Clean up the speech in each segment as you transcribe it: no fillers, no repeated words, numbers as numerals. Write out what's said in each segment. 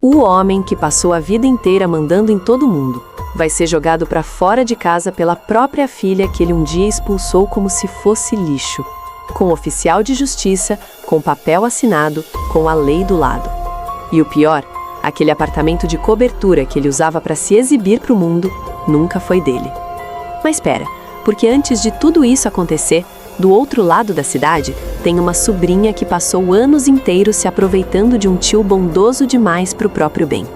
O homem que passou a vida inteira mandando em todo mundo vai ser jogado para fora de casa pela própria filha que ele um dia expulsou como se fosse lixo. Com oficial de justiça, com papel assinado, com a lei do lado. E o pior, aquele apartamento de cobertura que ele usava para se exibir para o mundo, nunca foi dele. Mas espera, porque antes de tudo isso acontecer, do outro lado da cidade, tem uma sobrinha que passou anos inteiros se aproveitando de um tio bondoso demais para o próprio bem.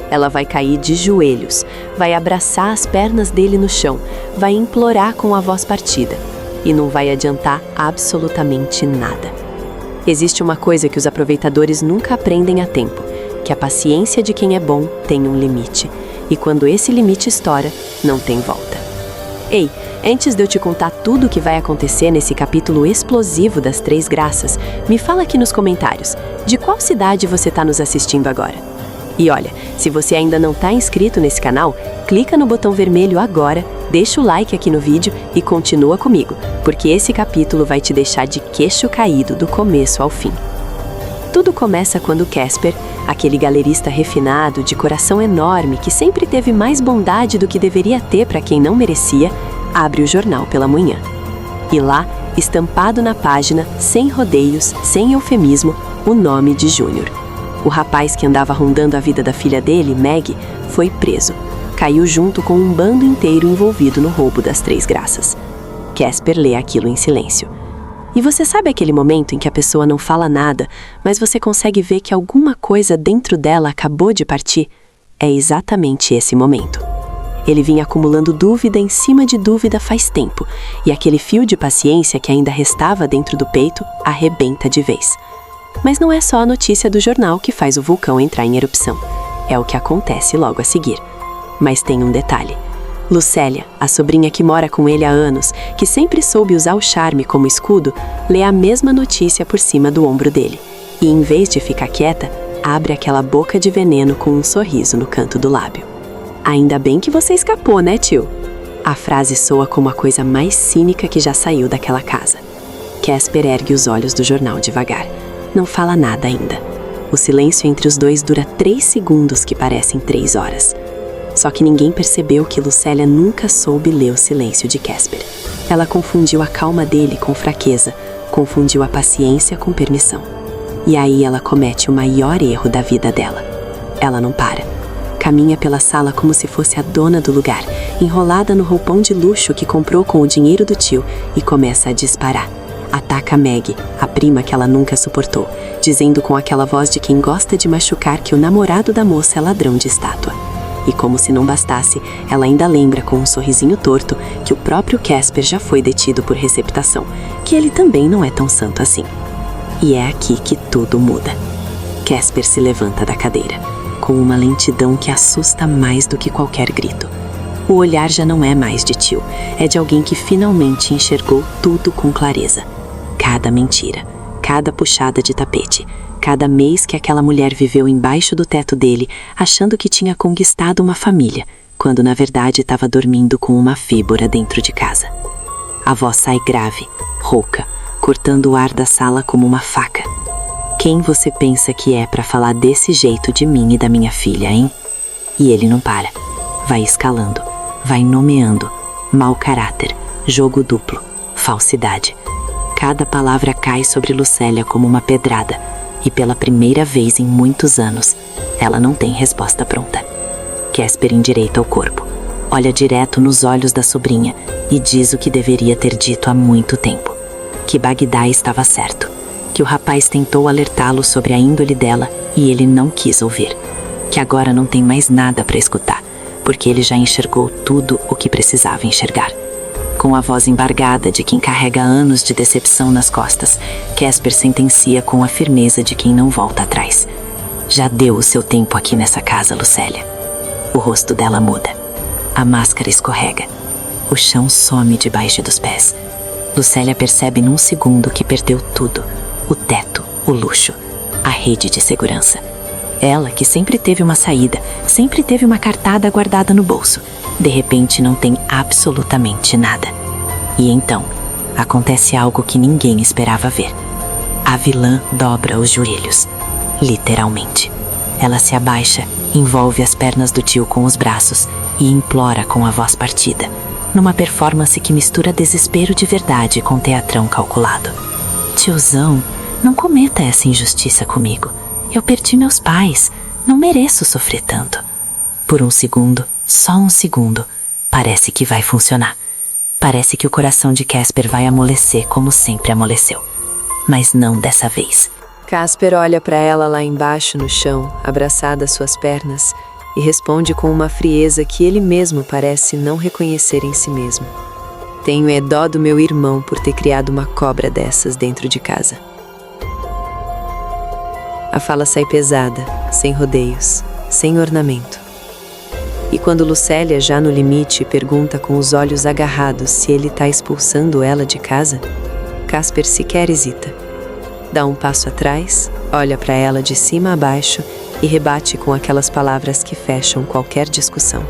Ela vai cair de joelhos, vai abraçar as pernas dele no chão, vai implorar com a voz partida. E não vai adiantar absolutamente nada. Existe uma coisa que os aproveitadores nunca aprendem a tempo, que a paciência de quem é bom tem um limite. E quando esse limite estoura, não tem volta. Ei, antes de eu te contar tudo o que vai acontecer nesse capítulo explosivo das Três Graças, me fala aqui nos comentários, de qual cidade você está nos assistindo agora? E olha, se você ainda não está inscrito nesse canal, clica no botão vermelho agora, deixa o like aqui no vídeo e continua comigo, porque esse capítulo vai te deixar de queixo caído do começo ao fim. Tudo começa quando Casper, aquele galerista refinado, de coração enorme, que sempre teve mais bondade do que deveria ter para quem não merecia, abre o jornal pela manhã. E lá, estampado na página, sem rodeios, sem eufemismo, o nome de Júnior. O rapaz que andava rondando a vida da filha dele, Meg, foi preso. Caiu junto com um bando inteiro envolvido no roubo das Três Graças. Casper lê aquilo em silêncio. E você sabe aquele momento em que a pessoa não fala nada, mas você consegue ver que alguma coisa dentro dela acabou de partir? É exatamente esse momento. Ele vinha acumulando dúvida em cima de dúvida faz tempo, e aquele fio de paciência que ainda restava dentro do peito arrebenta de vez. Mas não é só a notícia do jornal que faz o vulcão entrar em erupção. É o que acontece logo a seguir. Mas tem um detalhe. Lucélia, a sobrinha que mora com ele há anos, que sempre soube usar o charme como escudo, lê a mesma notícia por cima do ombro dele. E em vez de ficar quieta, abre aquela boca de veneno com um sorriso no canto do lábio. Ainda bem que você escapou, né, tio? A frase soa como a coisa mais cínica que já saiu daquela casa. Casper ergue os olhos do jornal devagar. Não fala nada ainda. O silêncio entre os dois dura 3 segundos que parecem 3 horas. Só que ninguém percebeu que Lucélia nunca soube ler o silêncio de Casper. Ela confundiu a calma dele com fraqueza, confundiu a paciência com permissão. E aí ela comete o maior erro da vida dela. Ela não para. Caminha pela sala como se fosse a dona do lugar, enrolada no roupão de luxo que comprou com o dinheiro do tio, e começa a disparar. Ataca Meg, a prima que ela nunca suportou, dizendo com aquela voz de quem gosta de machucar que o namorado da moça é ladrão de estátua. E como se não bastasse, ela ainda lembra com um sorrisinho torto que o próprio Casper já foi detido por receptação, que ele também não é tão santo assim. E é aqui que tudo muda. Casper se levanta da cadeira, com uma lentidão que assusta mais do que qualquer grito. O olhar já não é mais de tio, é de alguém que finalmente enxergou tudo com clareza. Cada mentira, cada puxada de tapete, cada mês que aquela mulher viveu embaixo do teto dele, achando que tinha conquistado uma família, quando na verdade estava dormindo com uma víbora dentro de casa. A voz sai grave, rouca, cortando o ar da sala como uma faca. Quem você pensa que é para falar desse jeito de mim e da minha filha, hein? E ele não para. Vai escalando, vai nomeando. Mau caráter, jogo duplo, falsidade. Cada palavra cai sobre Lucélia como uma pedrada. E pela primeira vez em muitos anos, ela não tem resposta pronta. Casper endireita o corpo, olha direto nos olhos da sobrinha e diz o que deveria ter dito há muito tempo. Que Bagdá estava certo, que o rapaz tentou alertá-lo sobre a índole dela e ele não quis ouvir. Que agora não tem mais nada para escutar, porque ele já enxergou tudo o que precisava enxergar. Com a voz embargada de quem carrega anos de decepção nas costas, Casper sentencia com a firmeza de quem não volta atrás. Já deu o seu tempo aqui nessa casa, Lucélia. O rosto dela muda. A máscara escorrega. O chão some debaixo dos pés. Lucélia percebe num segundo que perdeu tudo. O teto, o luxo, a rede de segurança. Ela, que sempre teve uma saída, sempre teve uma cartada guardada no bolso, de repente não tem absolutamente nada. E então, acontece algo que ninguém esperava ver. A vilã dobra os joelhos, literalmente. Ela se abaixa, envolve as pernas do tio com os braços e implora com a voz partida, numa performance que mistura desespero de verdade com teatrão calculado. Tiozão, não cometa essa injustiça comigo. Eu perdi meus pais, não mereço sofrer tanto. Por um segundo, só um segundo, parece que vai funcionar. Parece que o coração de Casper vai amolecer como sempre amoleceu. Mas não dessa vez. Casper olha para ela lá embaixo no chão, abraçada às suas pernas, e responde com uma frieza que ele mesmo parece não reconhecer em si mesmo. Tenho dó do meu irmão por ter criado uma cobra dessas dentro de casa. A fala sai pesada, sem rodeios, sem ornamento. E quando Lucélia, já no limite, pergunta com os olhos agarrados se ele está expulsando ela de casa, Casper sequer hesita. Dá um passo atrás, olha para ela de cima a baixo e rebate com aquelas palavras que fecham qualquer discussão.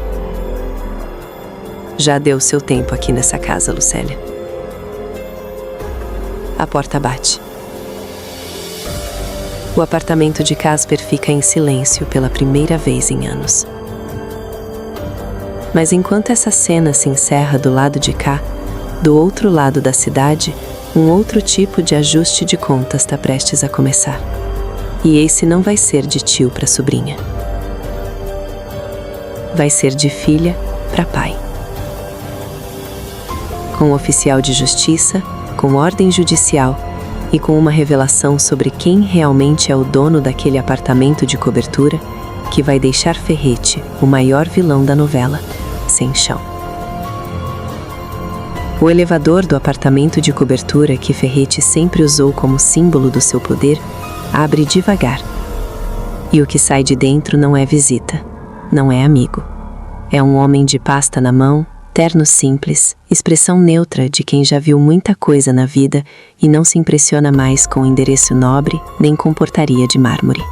Já deu seu tempo aqui nessa casa, Lucélia. A porta bate. O apartamento de Casper fica em silêncio pela primeira vez em anos. Mas enquanto essa cena se encerra do lado de cá, do outro lado da cidade, um outro tipo de ajuste de contas está prestes a começar. E esse não vai ser de tio para sobrinha. Vai ser de filha para pai. Com um oficial de justiça, com ordem judicial e com uma revelação sobre quem realmente é o dono daquele apartamento de cobertura que vai deixar Ferrete, o maior vilão da novela, sem chão. O elevador do apartamento de cobertura que Ferrete sempre usou como símbolo do seu poder abre devagar. E o que sai de dentro não é visita, não é amigo. É um homem de pasta na mão, terno simples, expressão neutra de quem já viu muita coisa na vida e não se impressiona mais com endereço nobre nem com portaria de mármore.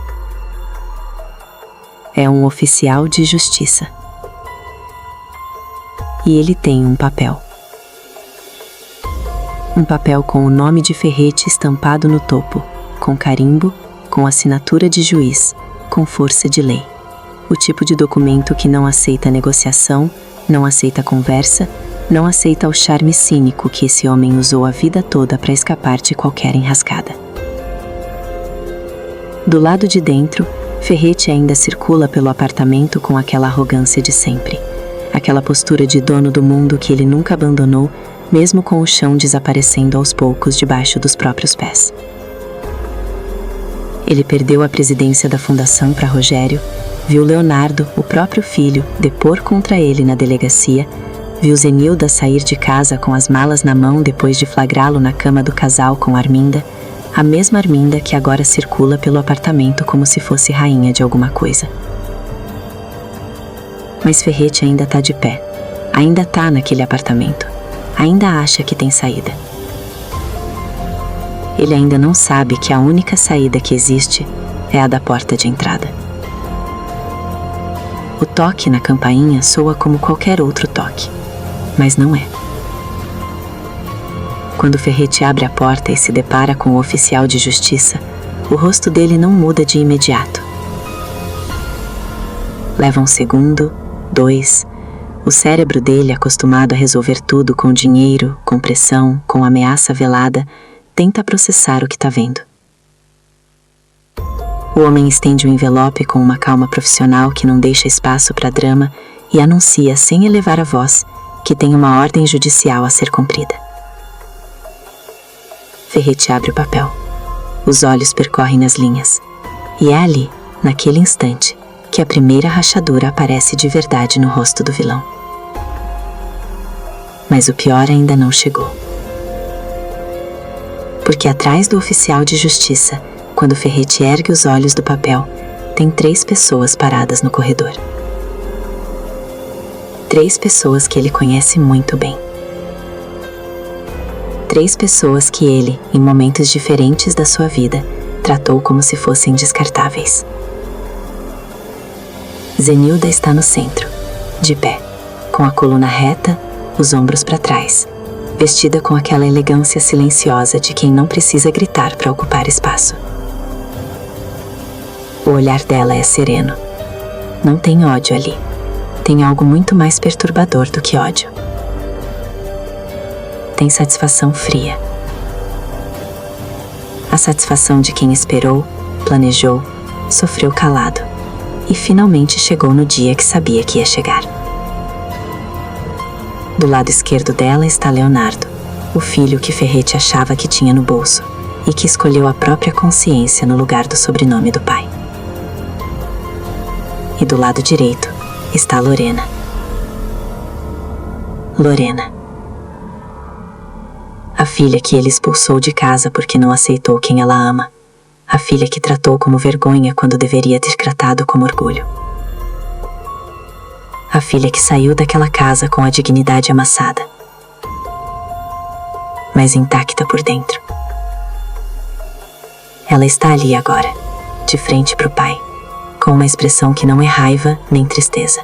É um oficial de justiça. E ele tem um papel. Um papel com o nome de Ferrete estampado no topo, com carimbo, com assinatura de juiz, com força de lei. O tipo de documento que não aceita negociação, não aceita conversa, não aceita o charme cínico que esse homem usou a vida toda para escapar de qualquer enrascada. Do lado de dentro, Ferrete ainda circula pelo apartamento com aquela arrogância de sempre, aquela postura de dono do mundo que ele nunca abandonou, mesmo com o chão desaparecendo aos poucos debaixo dos próprios pés. Ele perdeu a presidência da fundação para Rogério, viu Leonardo, o próprio filho, depor contra ele na delegacia, viu Zenilda sair de casa com as malas na mão depois de flagrá-lo na cama do casal com Arminda, a mesma Arminda que agora circula pelo apartamento como se fosse rainha de alguma coisa. Mas Ferrete ainda tá de pé, ainda tá naquele apartamento, ainda acha que tem saída. Ele ainda não sabe que a única saída que existe é a da porta de entrada. O toque na campainha soa como qualquer outro toque, mas não é. Quando Ferrete abre a porta e se depara com o oficial de justiça, o rosto dele não muda de imediato. Leva um segundo, 2, o cérebro dele, acostumado a resolver tudo com dinheiro, com pressão, com ameaça velada, tenta processar o que está vendo. O homem estende o envelope com uma calma profissional que não deixa espaço para drama e anuncia, sem elevar a voz, que tem uma ordem judicial a ser cumprida. Ferrete abre o papel. Os olhos percorrem as linhas. E é ali, naquele instante, que a primeira rachadura aparece de verdade no rosto do vilão. Mas o pior ainda não chegou. Porque atrás do oficial de justiça, quando Ferrete ergue os olhos do papel, tem 3 pessoas paradas no corredor. 3 pessoas que ele conhece muito bem. 3 pessoas que ele, em momentos diferentes da sua vida, tratou como se fossem descartáveis. Zenilda está no centro, de pé, com a coluna reta, os ombros para trás, vestida com aquela elegância silenciosa de quem não precisa gritar para ocupar espaço. O olhar dela é sereno. Não tem ódio ali. Tem algo muito mais perturbador do que ódio. Tem satisfação fria. A satisfação de quem esperou, planejou, sofreu calado e finalmente chegou no dia que sabia que ia chegar. Do lado esquerdo dela está Leonardo, o filho que Ferrete achava que tinha no bolso e que escolheu a própria consciência no lugar do sobrenome do pai. E do lado direito está Lorena. Lorena. A filha que ele expulsou de casa porque não aceitou quem ela ama. A filha que tratou como vergonha quando deveria ter tratado como orgulho. A filha que saiu daquela casa com a dignidade amassada, mas intacta por dentro. Ela está ali agora, de frente para o pai, com uma expressão que não é raiva nem tristeza.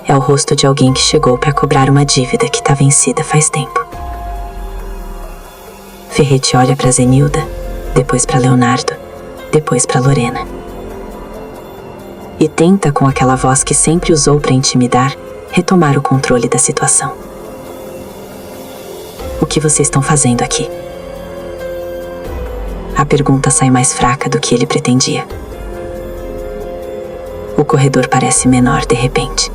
É o rosto de alguém que chegou para cobrar uma dívida que está vencida faz tempo. Ferrete olha para Zenilda, depois para Leonardo, depois para Lorena. E tenta, com aquela voz que sempre usou para intimidar, retomar o controle da situação. O que vocês estão fazendo aqui? A pergunta sai mais fraca do que ele pretendia. O corredor parece menor de repente.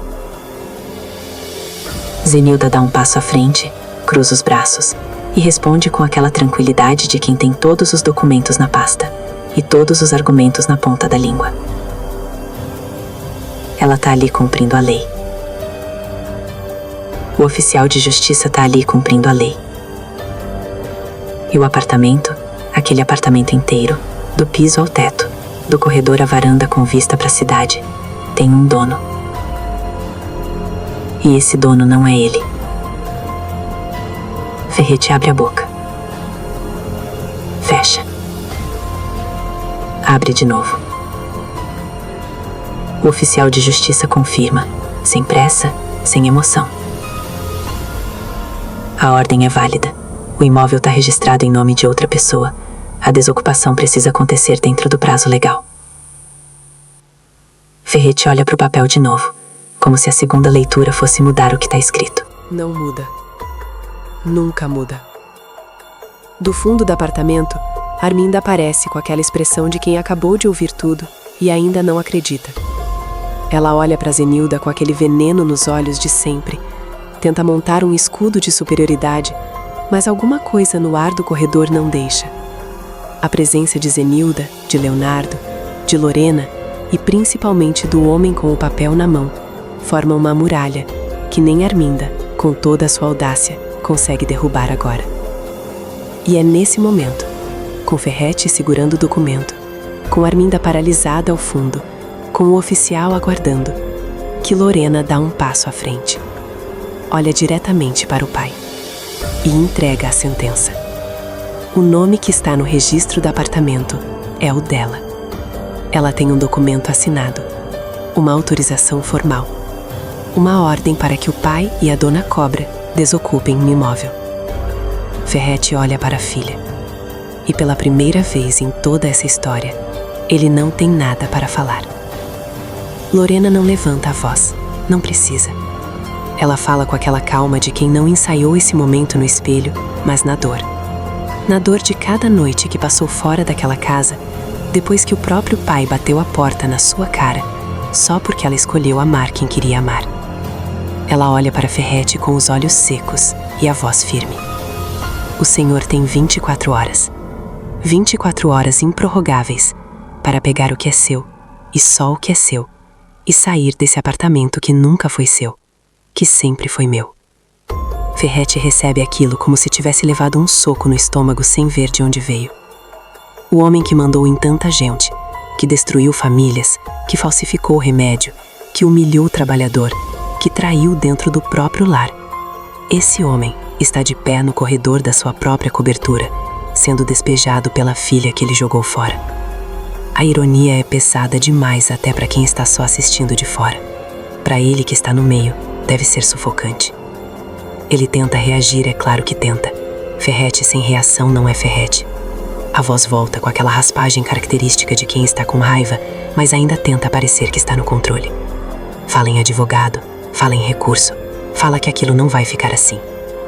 Zenilda dá um passo à frente, cruza os braços e responde com aquela tranquilidade de quem tem todos os documentos na pasta e todos os argumentos na ponta da língua. Ela tá ali cumprindo a lei. O oficial de justiça tá ali cumprindo a lei. E o apartamento, aquele apartamento inteiro, do piso ao teto, do corredor à varanda com vista para a cidade, tem um dono. E esse dono não é ele. Ferrete abre a boca. Fecha. Abre de novo. O oficial de justiça confirma, sem pressa, sem emoção. A ordem é válida. O imóvel está registrado em nome de outra pessoa. A desocupação precisa acontecer dentro do prazo legal. Ferrete olha para o papel de novo, como se a segunda leitura fosse mudar o que está escrito. Não muda. Nunca muda. Do fundo do apartamento, Arminda aparece com aquela expressão de quem acabou de ouvir tudo e ainda não acredita. Ela olha para Zenilda com aquele veneno nos olhos de sempre, tenta montar um escudo de superioridade, mas alguma coisa no ar do corredor não deixa. A presença de Zenilda, de Leonardo, de Lorena e principalmente do homem com o papel na mão forma uma muralha que nem Arminda, com toda a sua audácia, consegue derrubar agora. E é nesse momento, com Ferrete segurando o documento, com Arminda paralisada ao fundo, com o oficial aguardando, que Lorena dá um passo à frente. Olha diretamente para o pai e entrega a sentença. O nome que está no registro do apartamento é o dela. Ela tem um documento assinado, uma autorização formal, uma ordem para que o pai e a dona Cobra desocupem o imóvel. Ferrete olha para a filha e pela primeira vez em toda essa história, ele não tem nada para falar. Lorena não levanta a voz, não precisa. Ela fala com aquela calma de quem não ensaiou esse momento no espelho, mas na dor. Na dor de cada noite que passou fora daquela casa, depois que o próprio pai bateu a porta na sua cara, só porque ela escolheu amar quem queria amar. Ela olha para Ferrete com os olhos secos e a voz firme. O Senhor tem 24 horas. 24 horas improrrogáveis para pegar o que é seu, e só o que é seu, e sair desse apartamento que nunca foi seu, que sempre foi meu. Ferrete recebe aquilo como se tivesse levado um soco no estômago sem ver de onde veio. O homem que mandou em tanta gente, que destruiu famílias, que falsificou o remédio, que humilhou o trabalhador, que traiu dentro do próprio lar. Esse homem está de pé no corredor da sua própria cobertura, sendo despejado pela filha que ele jogou fora. A ironia é pesada demais até para quem está só assistindo de fora. Para ele que está no meio, deve ser sufocante. Ele tenta reagir, é claro que tenta. Ferrete sem reação não é Ferrete. A voz volta com aquela raspagem característica de quem está com raiva, mas ainda tenta parecer que está no controle. Fala em advogado, fala em recurso, fala que aquilo não vai ficar assim,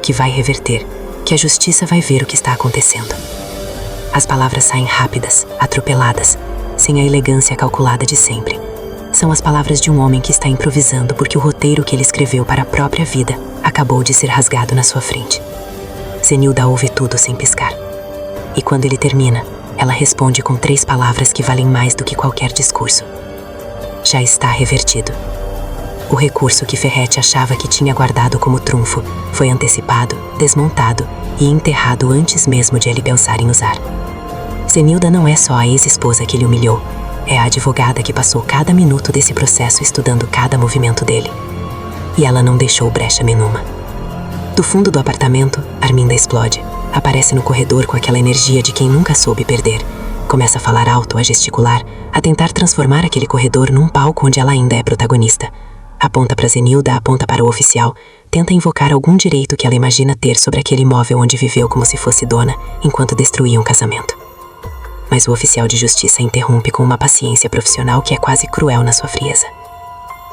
que vai reverter, que a justiça vai ver o que está acontecendo. As palavras saem rápidas, atropeladas, sem a elegância calculada de sempre. São as palavras de um homem que está improvisando porque o roteiro que ele escreveu para a própria vida acabou de ser rasgado na sua frente. Zenilda ouve tudo sem piscar. E quando ele termina, ela responde com 3 palavras que valem mais do que qualquer discurso. Já está revertido. O recurso que Ferretti achava que tinha guardado como trunfo foi antecipado, desmontado e enterrado antes mesmo de ele pensar em usar. Zenilda não é só a ex-esposa que ele humilhou, é a advogada que passou cada minuto desse processo estudando cada movimento dele. E ela não deixou brecha nenhuma. Do fundo do apartamento, Arminda explode. Aparece no corredor com aquela energia de quem nunca soube perder. Começa a falar alto, a gesticular, a tentar transformar aquele corredor num palco onde ela ainda é protagonista. Aponta para Zenilda, aponta para o oficial, tenta invocar algum direito que ela imagina ter sobre aquele imóvel onde viveu como se fosse dona, enquanto destruía um casamento. Mas o oficial de justiça interrompe com uma paciência profissional que é quase cruel na sua frieza.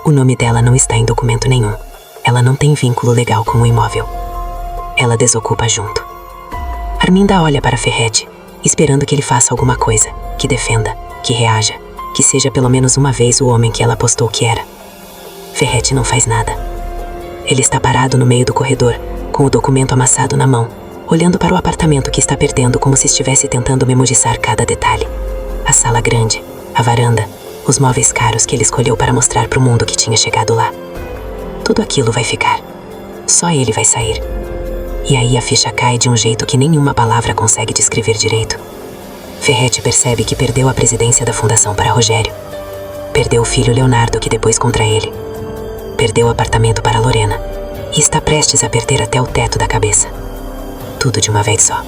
O nome dela não está em documento nenhum. Ela não tem vínculo legal com o imóvel. Ela desocupa junto. Arminda olha para Ferretti, esperando que ele faça alguma coisa, que defenda, que reaja, que seja pelo menos uma vez o homem que ela apostou que era. Ferretti não faz nada. Ele está parado no meio do corredor, com o documento amassado na mão, olhando para o apartamento que está perdendo como se estivesse tentando memorizar cada detalhe. A sala grande, a varanda, os móveis caros que ele escolheu para mostrar para o mundo que tinha chegado lá. Tudo aquilo vai ficar. Só ele vai sair. E aí a ficha cai de um jeito que nenhuma palavra consegue descrever direito. Ferretti percebe que perdeu a presidência da fundação para Rogério. Perdeu o filho Leonardo, que depois contra ele. Perdeu o apartamento para Lorena. E está prestes a perder até o teto da cabeça. Tudo de uma vez só.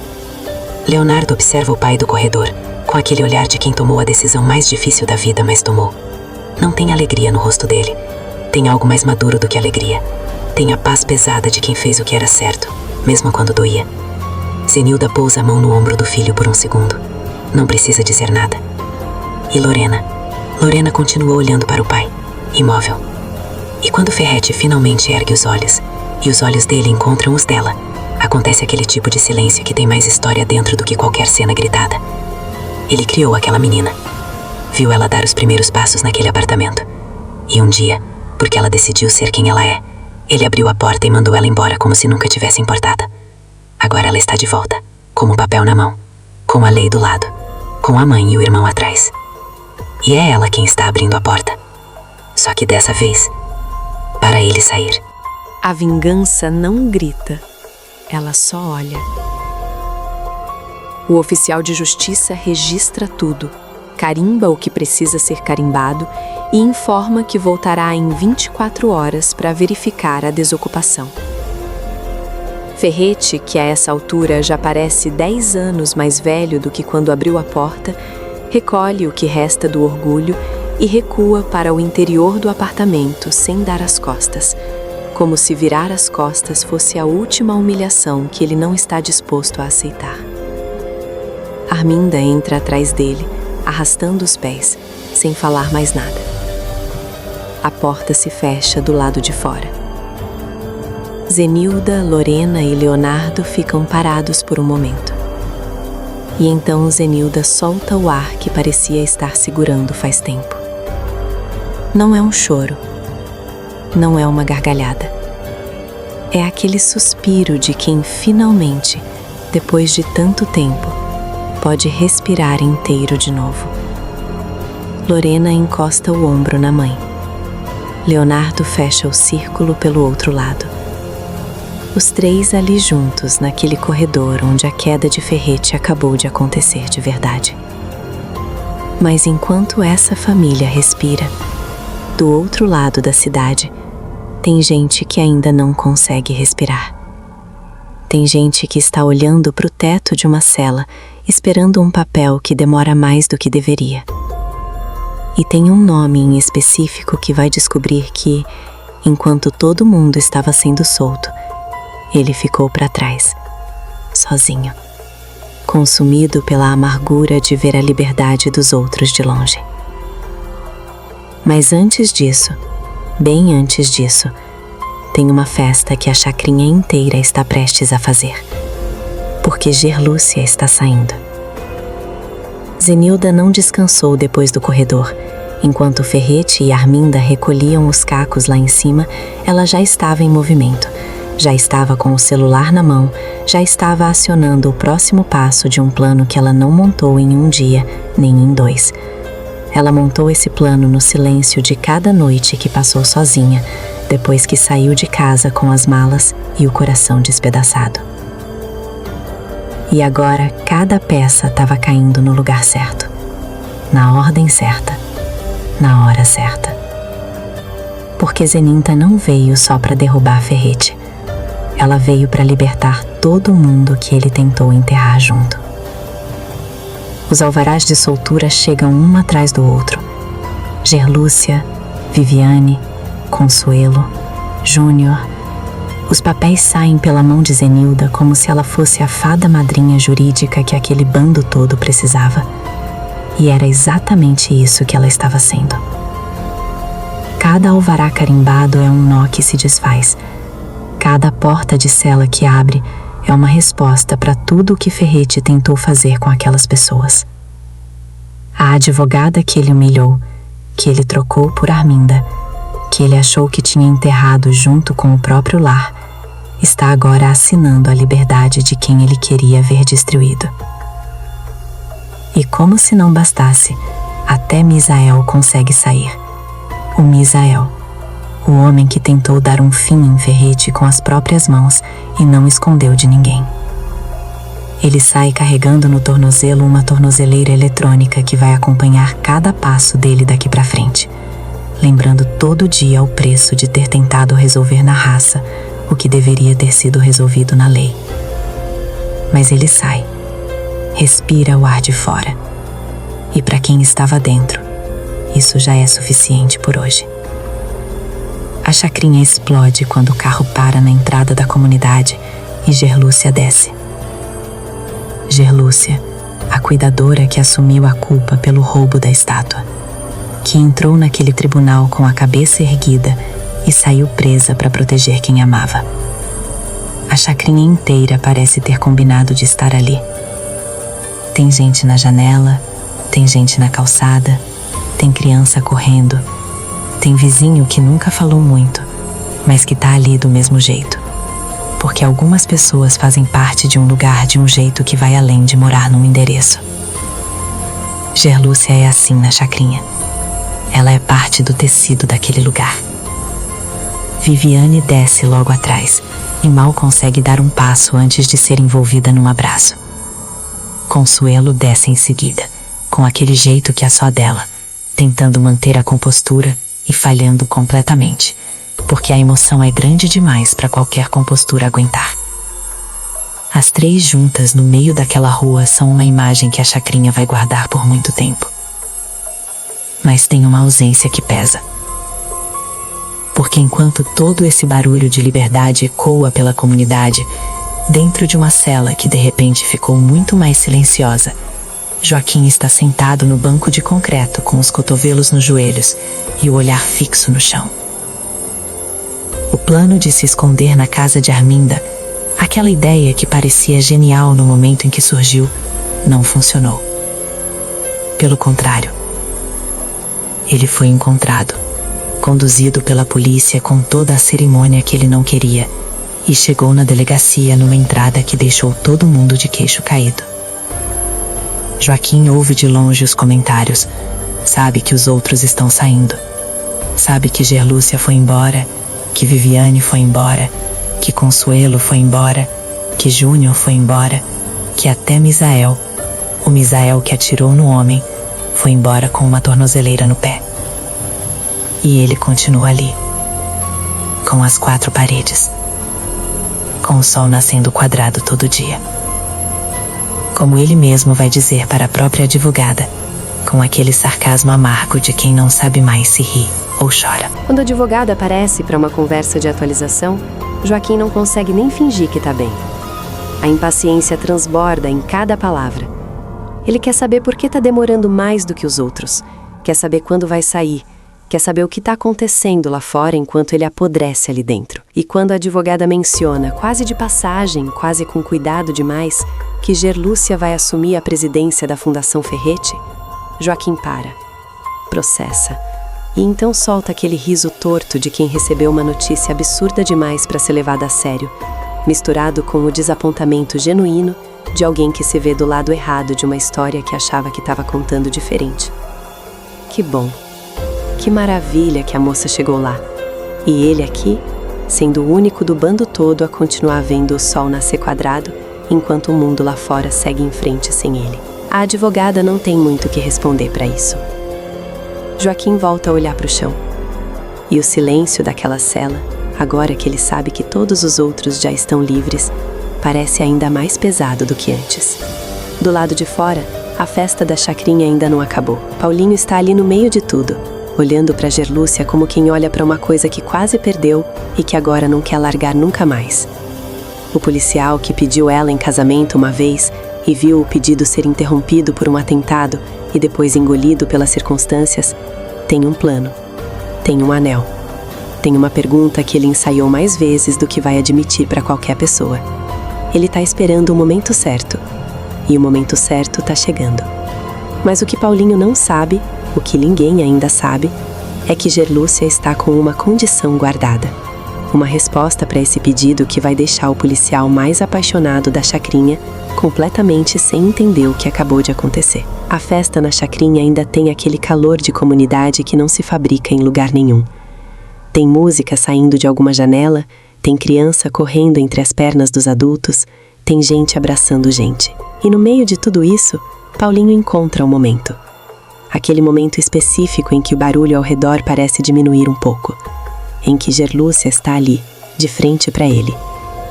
Leonardo observa o pai do corredor, com aquele olhar de quem tomou a decisão mais difícil da vida, mas tomou. Não tem alegria no rosto dele. Tem algo mais maduro do que alegria. Tem a paz pesada de quem fez o que era certo, mesmo quando doía. Zenilda pousa a mão no ombro do filho por um segundo. Não precisa dizer nada. E Lorena? Lorena continuou olhando para o pai, imóvel. E quando Ferretti finalmente ergue os olhos, e os olhos dele encontram os dela, acontece aquele tipo de silêncio que tem mais história dentro do que qualquer cena gritada. Ele criou aquela menina. Viu ela dar os primeiros passos naquele apartamento. E um dia, porque ela decidiu ser quem ela é, ele abriu a porta e mandou ela embora como se nunca tivesse importada. Agora ela está de volta, com o papel na mão, com a lei do lado, com a mãe e o irmão atrás. E é ela quem está abrindo a porta. Só que dessa vez, para ele sair. A vingança não grita, ela só olha. O oficial de justiça registra tudo, carimba o que precisa ser carimbado e informa que voltará em 24 horas para verificar a desocupação. Ferretti, que a essa altura já parece 10 anos mais velho do que quando abriu a porta, recolhe o que resta do orgulho e recua para o interior do apartamento sem dar as costas, como se virar as costas fosse a última humilhação que ele não está disposto a aceitar. Arminda entra atrás dele, arrastando os pés, sem falar mais nada. A porta se fecha do lado de fora. Zenilda, Lorena e Leonardo ficam parados por um momento. E então Zenilda solta o ar que parecia estar segurando faz tempo. Não é um choro, não é uma gargalhada. É aquele suspiro de quem finalmente, depois de tanto tempo, pode respirar inteiro de novo. Lorena encosta o ombro na mãe. Leonardo fecha o círculo pelo outro lado. Os 3 ali juntos naquele corredor onde a queda de Ferretti acabou de acontecer de verdade. Mas enquanto essa família respira, do outro lado da cidade, tem gente que ainda não consegue respirar. Tem gente que está olhando para o teto de uma cela, esperando um papel que demora mais do que deveria. E tem um nome em específico que vai descobrir que, enquanto todo mundo estava sendo solto, ele ficou para trás, sozinho, consumido pela amargura de ver a liberdade dos outros de longe. Mas antes disso, bem antes disso, tem uma festa que a chacrinha inteira está prestes a fazer, porque Gerlúcia está saindo. Zenilda não descansou depois do corredor. Enquanto Ferrete e Arminda recolhiam os cacos lá em cima, ela já estava em movimento. Já estava com o celular na mão, já estava acionando o próximo passo de um plano que ela não montou em um dia, nem em dois. Ela montou esse plano no silêncio de cada noite que passou sozinha, depois que saiu de casa com as malas e o coração despedaçado. E agora cada peça estava caindo no lugar certo, na ordem certa, na hora certa. Porque Zeninta não veio só para derrubar Ferrete. Ela veio para libertar todo mundo que ele tentou enterrar junto. Os alvarás de soltura chegam um atrás do outro. Gerlúcia, Viviane, Consuelo, Júnior. Os papéis saem pela mão de Zenilda como se ela fosse a fada madrinha jurídica que aquele bando todo precisava. E era exatamente isso que ela estava sendo. Cada alvará carimbado é um nó que se desfaz. Cada porta de cela que abre é uma resposta para tudo o que Ferrete tentou fazer com aquelas pessoas. A advogada que ele humilhou, que ele trocou por Arminda, que ele achou que tinha enterrado junto com o próprio lar, está agora assinando a liberdade de quem ele queria ver destruído. E como se não bastasse, até Misael consegue sair. O Misael, o homem que tentou dar um fim em Ferrete com as próprias mãos e não escondeu de ninguém. Ele sai carregando no tornozelo uma tornozeleira eletrônica que vai acompanhar cada passo dele daqui para frente, lembrando todo dia o preço de ter tentado resolver na raça o que deveria ter sido resolvido na lei. Mas ele sai, respira o ar de fora. E para quem estava dentro, isso já é suficiente por hoje. A chacrinha explode quando o carro para na entrada da comunidade e Gerlúcia desce. Gerlúcia, a cuidadora que assumiu a culpa pelo roubo da estátua, que entrou naquele tribunal com a cabeça erguida e saiu presa para proteger quem amava. A chacrinha inteira parece ter combinado de estar ali. Tem gente na janela, tem gente na calçada, tem criança correndo, tem vizinho que nunca falou muito, mas que tá ali do mesmo jeito. Porque algumas pessoas fazem parte de um lugar de um jeito que vai além de morar num endereço. Gerlúcia é assim na chacrinha. Ela é parte do tecido daquele lugar. Viviane desce logo atrás e mal consegue dar um passo antes de ser envolvida num abraço. Consuelo desce em seguida, com aquele jeito que é só dela, tentando manter a compostura e falhando completamente, porque a emoção é grande demais para qualquer compostura aguentar. As três juntas no meio daquela rua são uma imagem que a chacrinha vai guardar por muito tempo. Mas tem uma ausência que pesa. Porque enquanto todo esse barulho de liberdade ecoa pela comunidade, dentro de uma cela que de repente ficou muito mais silenciosa, Joaquim está sentado no banco de concreto com os cotovelos nos joelhos e o olhar fixo no chão. O plano de se esconder na casa de Arminda, aquela ideia que parecia genial no momento em que surgiu, não funcionou. Pelo contrário, ele foi encontrado, conduzido pela polícia com toda a cerimônia que ele não queria, e chegou na delegacia numa entrada que deixou todo mundo de queixo caído. Joaquim ouve de longe os comentários, sabe que os outros estão saindo, sabe que Gerlúcia foi embora, que Viviane foi embora, que Consuelo foi embora, que Júnior foi embora, que até Misael, o Misael que atirou no homem, foi embora com uma tornozeleira no pé. E ele continua ali, com as quatro paredes, com o sol nascendo quadrado todo dia. Como ele mesmo vai dizer para a própria advogada, com aquele sarcasmo amargo de quem não sabe mais se ri ou chora. Quando a advogada aparece para uma conversa de atualização, Joaquim não consegue nem fingir que tá bem. A impaciência transborda em cada palavra. Ele quer saber por que está demorando mais do que os outros. Quer saber quando vai sair. Quer saber o que está acontecendo lá fora enquanto ele apodrece ali dentro. E quando a advogada menciona, quase de passagem, quase com cuidado demais, que Gerlúcia vai assumir a presidência da Fundação Ferrete, Joaquim para, processa, e então solta aquele riso torto de quem recebeu uma notícia absurda demais para ser levada a sério, misturado com o desapontamento genuíno de alguém que se vê do lado errado de uma história que achava que estava contando diferente. Que bom! Que maravilha que a moça chegou lá. E ele aqui, sendo o único do bando todo a continuar vendo o sol nascer quadrado, enquanto o mundo lá fora segue em frente sem ele. A advogada não tem muito o que responder para isso. Joaquim volta a olhar para o chão. E o silêncio daquela cela, agora que ele sabe que todos os outros já estão livres, parece ainda mais pesado do que antes. Do lado de fora, a festa da chacrinha ainda não acabou. Paulinho está ali no meio de tudo, olhando para Gerlúcia como quem olha para uma coisa que quase perdeu e que agora não quer largar nunca mais. O policial que pediu ela em casamento uma vez e viu o pedido ser interrompido por um atentado e depois engolido pelas circunstâncias, tem um plano, tem um anel, tem uma pergunta que ele ensaiou mais vezes do que vai admitir para qualquer pessoa. Ele está esperando o momento certo, e o momento certo está chegando. Mas o que Paulinho não sabe, o que ninguém ainda sabe, é que Gerlúcia está com uma condição guardada. Uma resposta para esse pedido que vai deixar o policial mais apaixonado da chacrinha completamente sem entender o que acabou de acontecer. A festa na chacrinha ainda tem aquele calor de comunidade que não se fabrica em lugar nenhum. Tem música saindo de alguma janela, tem criança correndo entre as pernas dos adultos, tem gente abraçando gente. E no meio de tudo isso, Paulinho encontra um momento. Aquele momento específico em que o barulho ao redor parece diminuir um pouco. Em que Gerlúcia está ali, de frente para ele,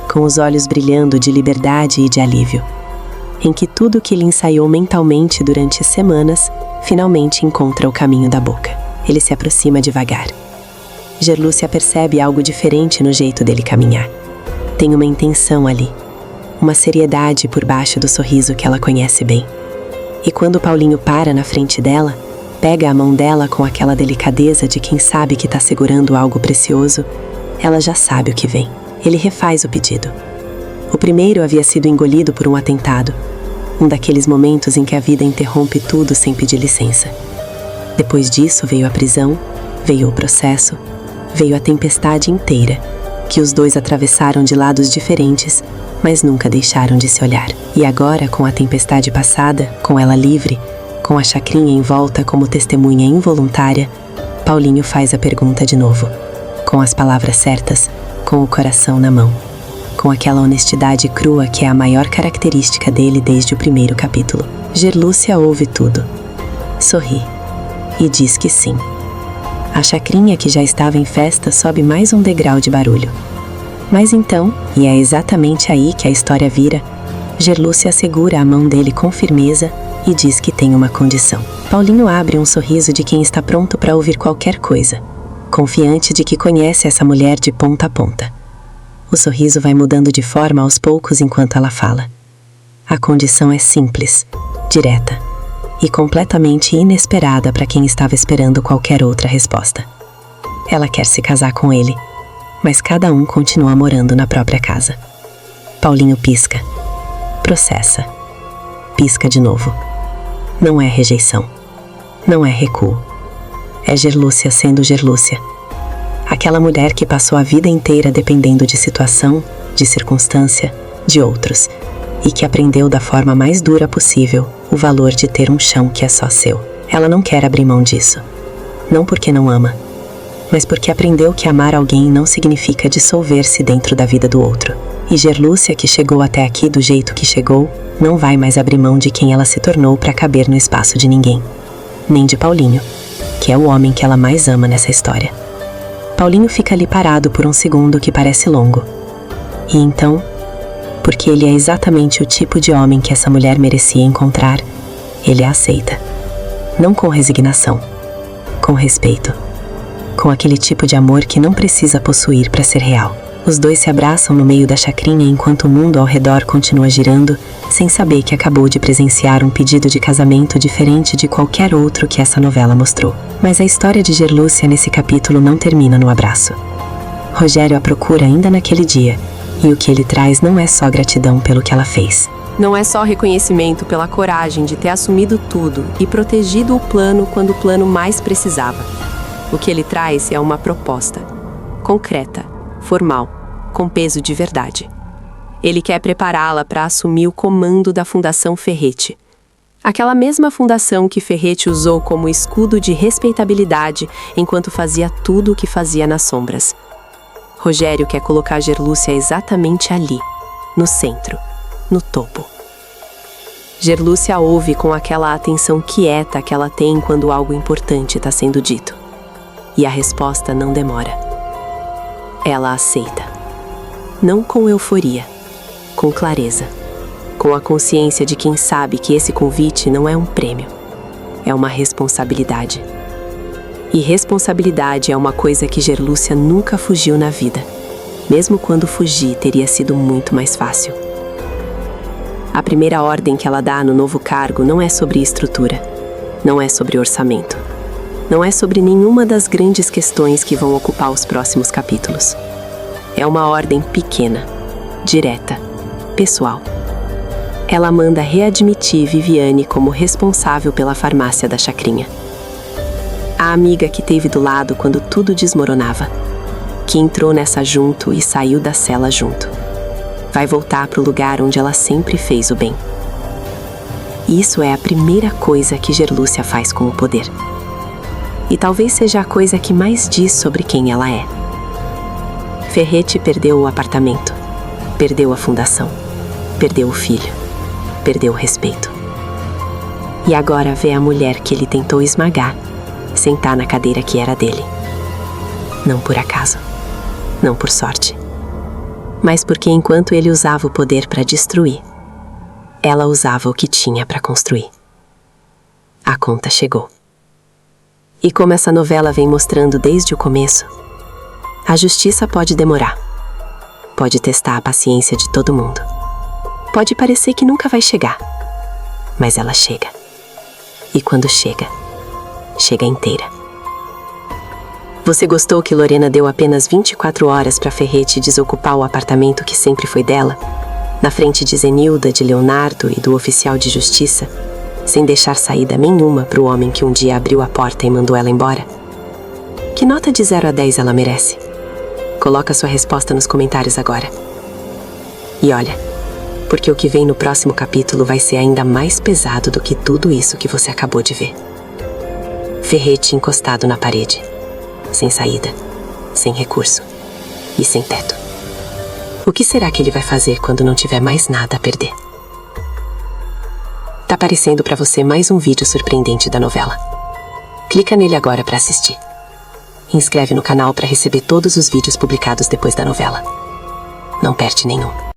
com os olhos brilhando de liberdade e de alívio. Em que tudo que ele ensaiou mentalmente durante semanas, finalmente encontra o caminho da boca. Ele se aproxima devagar. Gerlúcia percebe algo diferente no jeito dele caminhar. Tem uma intenção ali, uma seriedade por baixo do sorriso que ela conhece bem. E quando Paulinho para na frente dela, pega a mão dela com aquela delicadeza de quem sabe que está segurando algo precioso, ela já sabe o que vem. Ele refaz o pedido. O primeiro havia sido engolido por um atentado, um daqueles momentos em que a vida interrompe tudo sem pedir licença. Depois disso veio a prisão, veio o processo, veio a tempestade inteira, que os dois atravessaram de lados diferentes, mas nunca deixaram de se olhar. E agora, com a tempestade passada, com ela livre, com a chacrinha em volta como testemunha involuntária, Paulinho faz a pergunta de novo, com as palavras certas, com o coração na mão, com aquela honestidade crua que é a maior característica dele desde o primeiro capítulo. Gerlúcia ouve tudo, sorri e diz que sim. A chacrinha que já estava em festa sobe mais um degrau de barulho. Mas então, e é exatamente aí que a história vira, Gerlúcia segura a mão dele com firmeza e diz que tem uma condição. Paulinho abre um sorriso de quem está pronto para ouvir qualquer coisa, confiante de que conhece essa mulher de ponta a ponta. O sorriso vai mudando de forma aos poucos enquanto ela fala. A condição é simples, direta e completamente inesperada para quem estava esperando qualquer outra resposta. Ela quer se casar com ele, mas cada um continua morando na própria casa. Paulinho pisca, processa, pisca de novo. Não é rejeição, não é recuo. É Gerlúcia sendo Gerlúcia. Aquela mulher que passou a vida inteira dependendo de situação, de circunstância, de outros, e que aprendeu da forma mais dura possível o valor de ter um chão que é só seu. Ela não quer abrir mão disso. Não porque não ama, mas porque aprendeu que amar alguém não significa dissolver-se dentro da vida do outro. E Gerlúcia, que chegou até aqui do jeito que chegou, não vai mais abrir mão de quem ela se tornou para caber no espaço de ninguém. Nem de Paulinho, que é o homem que ela mais ama nessa história. Paulinho fica ali parado por um segundo que parece longo. E então, porque ele é exatamente o tipo de homem que essa mulher merecia encontrar, ele a aceita. Não com resignação, com respeito. Com aquele tipo de amor que não precisa possuir para ser real. Os dois se abraçam no meio da chacrinha enquanto o mundo ao redor continua girando, sem saber que acabou de presenciar um pedido de casamento diferente de qualquer outro que essa novela mostrou. Mas a história de Gerlúcia nesse capítulo não termina no abraço. Rogério a procura ainda naquele dia, e o que ele traz não é só gratidão pelo que ela fez. Não é só reconhecimento pela coragem de ter assumido tudo e protegido o plano quando o plano mais precisava. O que ele traz é uma proposta, concreta, formal, com peso de verdade. Ele quer prepará-la para assumir o comando da Fundação Ferretti. Aquela mesma fundação que Ferretti usou como escudo de respeitabilidade enquanto fazia tudo o que fazia nas sombras. Rogério quer colocar Gerlúcia exatamente ali, no centro, no topo. Gerlúcia ouve com aquela atenção quieta que ela tem quando algo importante está sendo dito. E a resposta não demora. Ela aceita. Não com euforia, com clareza, com a consciência de quem sabe que esse convite não é um prêmio, é uma responsabilidade. E responsabilidade é uma coisa que Gerlúcia nunca fugiu na vida, mesmo quando fugir teria sido muito mais fácil. A primeira ordem que ela dá no novo cargo não é sobre estrutura, não é sobre orçamento, não é sobre nenhuma das grandes questões que vão ocupar os próximos capítulos. É uma ordem pequena, direta, pessoal. Ela manda readmitir Viviane como responsável pela farmácia da chacrinha. A amiga que teve do lado quando tudo desmoronava, que entrou nessa junto e saiu da cela junto. Vai voltar para o lugar onde ela sempre fez o bem. Isso é a primeira coisa que Gerlúcia faz com o poder. E talvez seja a coisa que mais diz sobre quem ela é. Ferretti perdeu o apartamento, perdeu a fundação, perdeu o filho, perdeu o respeito. E agora vê a mulher que ele tentou esmagar, sentar na cadeira que era dele. Não por acaso, não por sorte, mas porque enquanto ele usava o poder para destruir, ela usava o que tinha para construir. A conta chegou. E como essa novela vem mostrando desde o começo, a justiça pode demorar, pode testar a paciência de todo mundo, pode parecer que nunca vai chegar, mas ela chega. E quando chega, chega inteira. Você gostou que Lorena deu apenas 24 horas para Ferretti desocupar o apartamento que sempre foi dela, na frente de Zenilda, de Leonardo e do oficial de justiça, sem deixar saída nenhuma para o homem que um dia abriu a porta e mandou ela embora? Que nota de 0 a 10 ela merece? Coloca sua resposta nos comentários agora. E olha, porque o que vem no próximo capítulo vai ser ainda mais pesado do que tudo isso que você acabou de ver. Ferretti encostado na parede, sem saída, sem recurso e sem teto. O que será que ele vai fazer quando não tiver mais nada a perder? Tá aparecendo para você mais um vídeo surpreendente da novela. Clica nele agora para assistir. Inscreve no canal para receber todos os vídeos publicados depois da novela. Não perde nenhum.